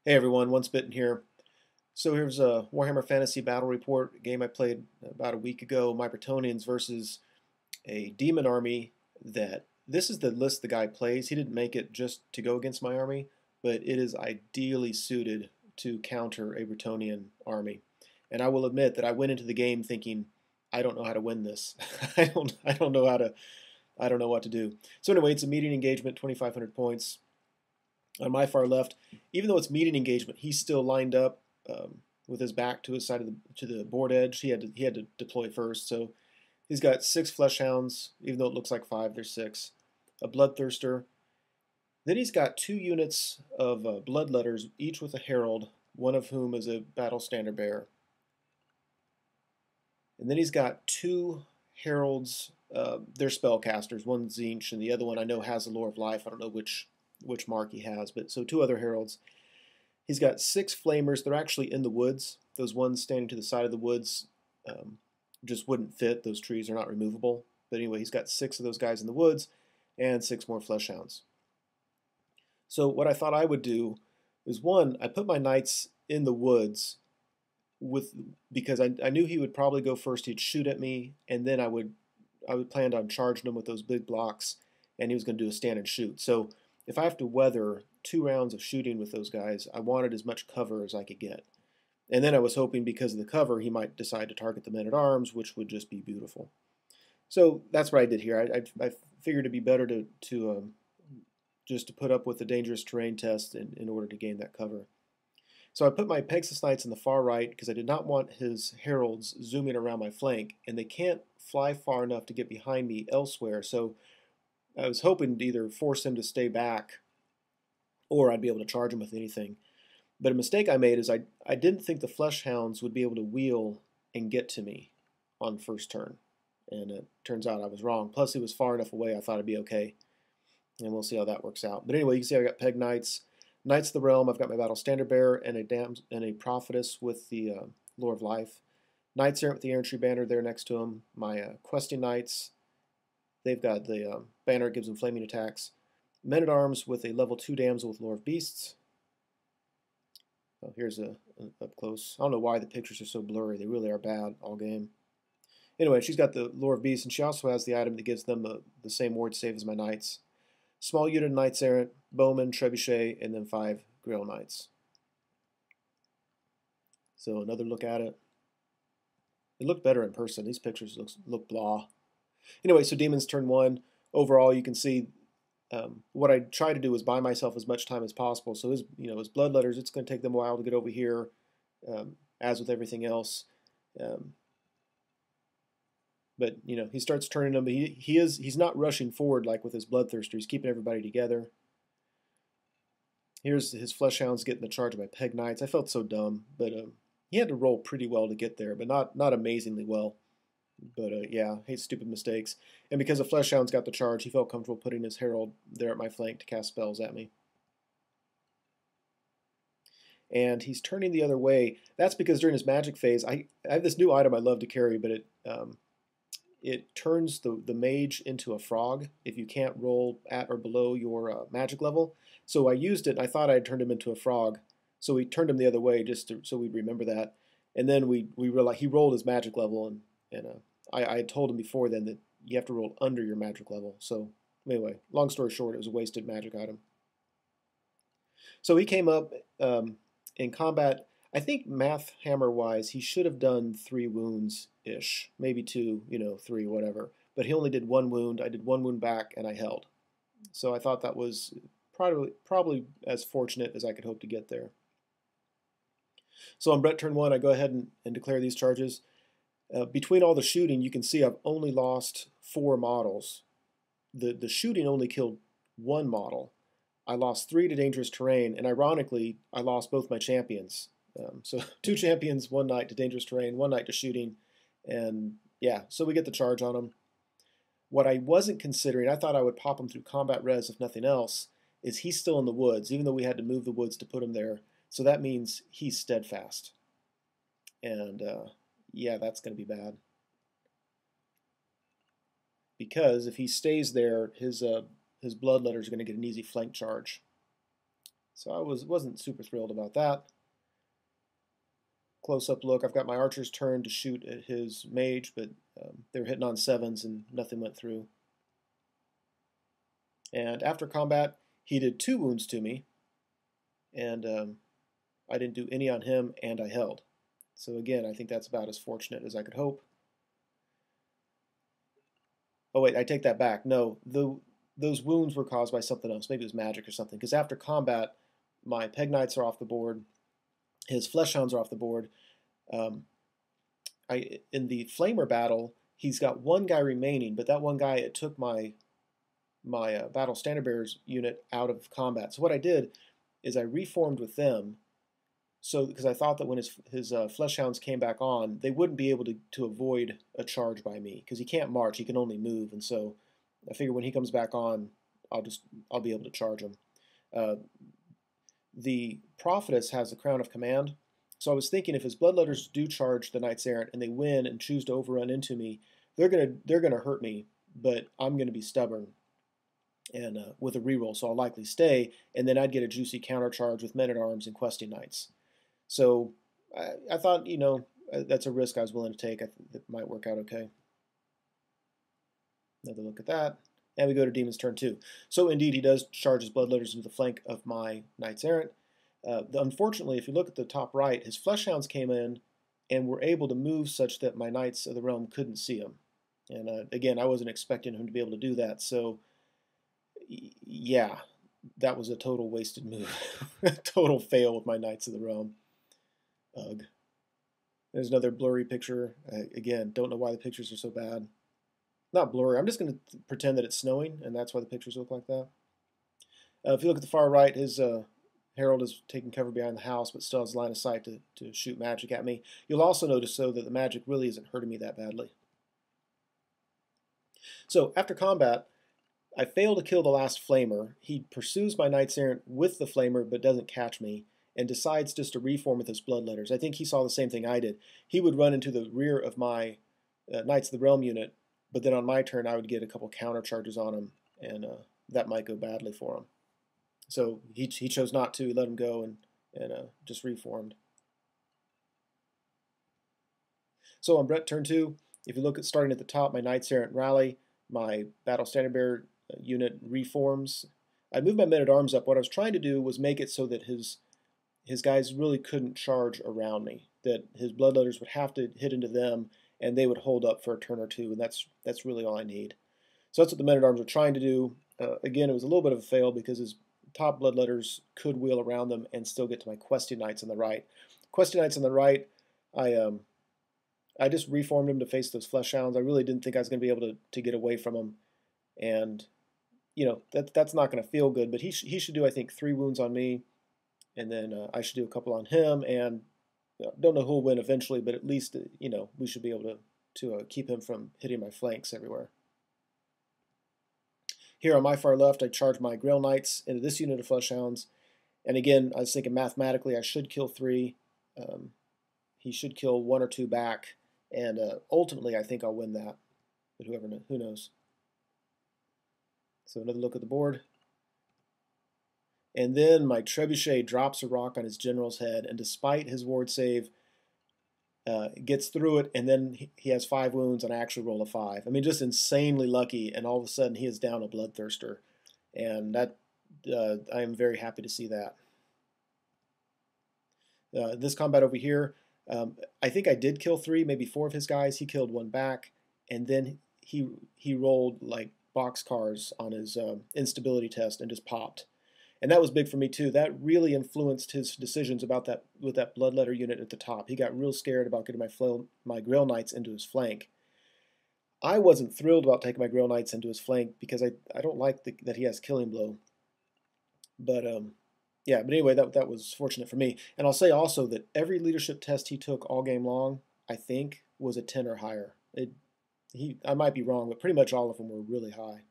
Hey everyone, Once Bitten here. So here's a Warhammer Fantasy Battle Report, a game I played about a week ago, my Bretonnians versus a demon army that, this is the list the guy plays. He didn't make it just to go against my army, but it is ideally suited to counter a Bretonnian army. And I will admit that I went into the game thinking, I don't know how to win this. I don't know how to, I don't know what to do. So anyway, it's a median engagement, 2,500 points. On my far left, even though it's median engagement, he's still lined up with his back to his side of the board edge. He had to deploy first, so he's got 6 fleshhounds. Even though it looks like 5, there's 6. A bloodthirster. Then he's got 2 units of bloodletters, each with a herald, one of whom is a battle standard bearer. And then he's got 2 heralds. They're spellcasters. One's Zinch, and the other one I know has a lore of life. I don't know which mark he has, but so 2 other heralds. He's got 6 flamers. They're actually in the woods. Those ones standing to the side of the woods just wouldn't fit. Those trees are not removable. But anyway, he's got 6 of those guys in the woods and 6 more fleshhounds. So what I thought I would do is, one, I put my knights in the woods because I knew he would probably go first. He'd shoot at me, and then I would plan on charging him with those big blocks, and he was going to do a stand and shoot. So if I have to weather 2 rounds of shooting with those guys, I wanted as much cover as I could get. And then I was hoping because of the cover, he might decide to target the men-at-arms, which would just be beautiful. So that's what I did here. I figured it'd be better to just to put up with the dangerous terrain test in order to gain that cover. So I put my Pegasus Knights in the far right because I did not want his heralds zooming around my flank, and they can't fly far enough to get behind me elsewhere. So I was hoping to either force him to stay back or I'd be able to charge him with anything. But a mistake I made is I didn't think the Fleshhounds would be able to wheel and get to me on first turn. And it turns out I was wrong. Plus, he was far enough away, I thought it'd be okay. And we'll see how that works out. But anyway, you can see I got Peg Knights. Knights of the Realm, I've got my Battle Standard Bearer and a Prophetess with the Lore of Life. Knights Errant with the Errantry Banner there next to them. My Questing Knights, they've got the banner, gives them flaming attacks. Men-at-Arms with a level 2 Damsel with Lore of Beasts. Oh, here's a up close. I don't know why the pictures are so blurry. They really are bad all game. Anyway, she's got the Lore of Beasts, and she also has the item that gives them the same ward save as my Knights. Small unit Knights Errant, Bowman, Trebuchet, and then 5 Grail Knights. So another look at it. It looked better in person. These pictures look blah. Anyway, so Demons turn 1. Overall, you can see what I try to do is buy myself as much time as possible. So his bloodletters, it's going to take them a while to get over here, as with everything else. But he starts turning them. He's not rushing forward like with his bloodthirster. He's keeping everybody together. Here's his fleshhounds getting the charge of my Peg Knights. I felt so dumb, but he had to roll pretty well to get there, but not amazingly well. But yeah, hate stupid mistakes. And because the Fleshhound's got the charge, he felt comfortable putting his Herald there at my flank to cast spells at me. And he's turning the other way. That's because during his magic phase, I have this new item I love to carry, but it turns the mage into a frog if you can't roll at or below your magic level. So I used it, and I thought I had turned him into a frog. So we turned him the other way so we'd remember that. And then we realized he rolled his magic level, and I had told him before then that you have to roll under your magic level. So anyway, long story short, it was a wasted magic item. So he came up in combat. I think math hammer wise, he should have done 3 wounds ish, maybe 2, 3, whatever. But he only did 1 wound. I did 1 wound back, and I held. So I thought that was probably as fortunate as I could hope to get there. So on Brett turn 1, I go ahead and declare these charges. Between all the shooting, you can see I've only lost 4 models. The shooting only killed 1 model. I lost 3 to dangerous terrain, and ironically, I lost both my champions. So 2 champions, 1 knight to dangerous terrain, 1 knight to shooting, and yeah, so we get the charge on him. What I wasn't considering, I thought I would pop him through combat res if nothing else, is he's still in the woods, even though we had to move the woods to put him there. So that means he's steadfast. And yeah, that's going to be bad. Because if he stays there, his bloodletters are going to get an easy flank charge. So I wasn't super thrilled about that. Close-up look, I've got my archers turned to shoot at his mage, but they were hitting on 7s and nothing went through. And after combat, he did 2 wounds to me, and I didn't do any on him, and I held. So again, I think that's about as fortunate as I could hope. Oh wait, I take that back. No, those wounds were caused by something else. Maybe it was magic or something. Because after combat, my Peg Knights are off the board. His Flesh Hounds are off the board. In the Flamer battle, he's got 1 guy remaining, but that 1 guy, it took my Battle Standard Bearers unit out of combat. So what I did is I reformed with them, so because I thought that when his Flesh Hounds came back on, they wouldn't be able to avoid a charge by me, because he can't march, he can only move, and so I figure when he comes back on, I'll be able to charge him. The Prophetess has the Crown of Command, so I was thinking if his Bloodletters do charge the Knights Errant and they win and choose to overrun into me, they're gonna hurt me, but I'm gonna be stubborn and with a reroll, so I'll likely stay, and then I'd get a juicy countercharge with Men-at-Arms and Questing Knights. So I thought, you know, that's a risk I was willing to take. I think it might work out okay. Another look at that. And we go to Demon's turn 2. So indeed, he does charge his Bloodletters into the flank of my Knights Errant. Unfortunately, if you look at the top right, his Flesh Hounds came in and were able to move such that my Knights of the Realm couldn't see him. And again, I wasn't expecting him to be able to do that. So yeah, that was a total wasted move. Total fail with my Knights of the Realm. Ugh. There's another blurry picture. Again, don't know why the pictures are so bad. Not blurry. I'm just going to pretend that it's snowing, and that's why the pictures look like that. If you look at the far right, his Herald is taking cover behind the house, but still has line of sight to shoot magic at me. You'll also notice, though, that the magic really isn't hurting me that badly. So after combat, I fail to kill the last Flamer. He pursues my Knights Errant with the Flamer, but doesn't catch me, and decides just to reform with his Bloodletters. I think he saw the same thing I did. He would run into the rear of my Knights of the Realm unit, but then on my turn I would get a couple counter charges on him, and that might go badly for him. So he chose not to. He let him go and just reformed. So on Brett turn 2, if you look at starting at the top, my Knights Errant rally, my Battle Standard Bearer unit reforms. I moved my Men-at-Arms up. What I was trying to do was make it so that his guys really couldn't charge around me, that his Bloodletters would have to hit into them and they would hold up for a turn or two, and that's really all I need. So that's what the Men-at-Arms are trying to do. Again, it was a little bit of a fail because his top Bloodletters could wheel around them and still get to my Questing Knights on the right. Questing Knights on the right, I just reformed him to face those Flesh Hounds. I really didn't think I was going to be able to get away from him, and you know that's not going to feel good. But he should do, I think, 3 wounds on me, and then I should do a couple on him. And don't know who'll win eventually, but at least you know we should be able to keep him from hitting my flanks everywhere. Here on my far left, I charge my Grail Knights into this unit of Flesh Hounds, and again, I was thinking mathematically I should kill 3. He should kill 1 or 2 back, and ultimately I think I'll win that. But who knows? So another look at the board. And then my Trebuchet drops a rock on his general's head, and despite his ward save, gets through it, and then he has 5 wounds, and I actually roll a 5. I mean, just insanely lucky, and all of a sudden he is down a Bloodthirster. And that I am very happy to see that. This combat over here, I think I did kill 3, maybe 4 of his guys. He killed 1 back, and then he rolled like boxcars on his instability test and just popped. And that was big for me too. That really influenced his decisions about that with that Bloodletter unit at the top. He got real scared about getting my Grail Knights into his flank. I wasn't thrilled about taking my Grail Knights into his flank because I don't like that he has Killing Blow. But yeah, but anyway, that was fortunate for me. And I'll say also that every leadership test he took all game long, I think, was a 10 or higher. I might be wrong, but pretty much all of them were really high.